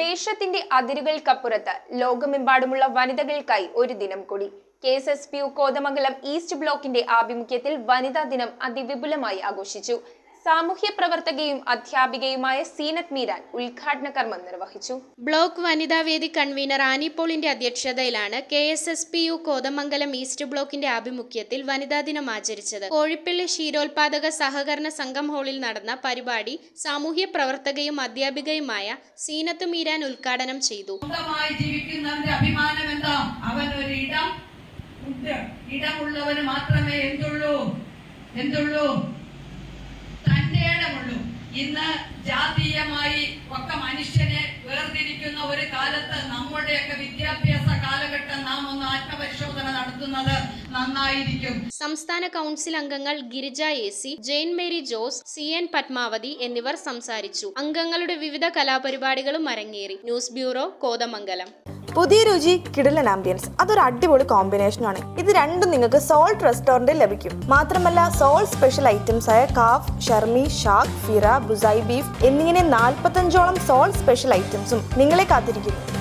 ദേശത്തിന്റെ അതിരുകൾക്കപ്പുറത്ത് ലോകമെമ്പാടുമുള്ള വനിതകൾക്കായി ഒരു ദിനം കൂടി. KSSPU കോതമംഗലം ഈസ്റ്റ് ബ്ലോക്കിന്റെ ആഭിമുഖ്യത്തിൽ വനിതാ ദിനം അതിവിപുലമായി ആഘോഷിച്ചു. സാമൂഹ്യ പ്രവർത്തകയും അധ്യാപികയുമായ സീനത്ത് മീരാൻ ഉദ്ഘാടന കർമ്മം നിർവഹിച്ചു. ബ്ലോക്ക് വനിതാവേദി കൺവീനർ ആനി പോളിന്റെ അധ്യക്ഷതയിലാണ് KSSPU കോതമംഗലം ഈസ്റ്റ് ബ്ലോക്കിന്റെ ആഭിമുഖ്യത്തിൽ വനിതാ ദിനം ആചരിച്ചത്. കോഴിപ്പള്ളി ക്ഷീരോത്പാദക സഹകരണ സംഘം ഹാളിൽ നടന്ന പരിപാടി സാമൂഹ്യ പ്രവർത്തകയും അധ്യാപികയുമായ സീനത്ത് മീരാൻ ഉദ്ഘാടനം ചെയ്തു. ഇടമുള്ളവന് മാത്രമേ എന്തുള്ളൂ ഇന്ന് ജാതീയമായി ഒക്കെ മനുഷ്യനെ വേർതിരിക്കുന്ന ഒരു കാലത്ത് നമ്മുടെയൊക്കെ വിദ്യാഭ്യാസ കാലഘട്ടം നാം ഒന്ന് ആത്മപരിശോധന നടത്തുന്നത് നന്നായിരിക്കും. സംസ്ഥാന കൗൺസിൽ അംഗങ്ങൾ ഗിരിജ AC, ജെയിൻ മേരി ജോസ്, CN പത്മാവതി എന്നിവർ സംസാരിച്ചു. അംഗങ്ങളുടെ വിവിധ കലാപരിപാടികളും അരങ്ങേറി. News bureau, Kothamangalam. പുതിയ രുചി, കിടിലൻ ആംബിയൻസ്, അതൊരു അടിപൊളി കോമ്പിനേഷനാണ്. ഇത് രണ്ടും നിങ്ങൾക്ക് സോൾട്ട് റെസ്റ്റോറന്റിൽ ലഭിക്കും. മാത്രമല്ല സോൾട്ട് സ്പെഷ്യൽ ഐറ്റംസ് ആയ കാഫ്, ഷർമി, ഷാക്ക്, ഫിറ, ബുസായി ബീഫ് എന്നിങ്ങനെ 45ഓളം സോൾട്ട് സ്പെഷ്യൽ ഐറ്റംസും നിങ്ങളെ കാത്തിരിക്കുന്നു.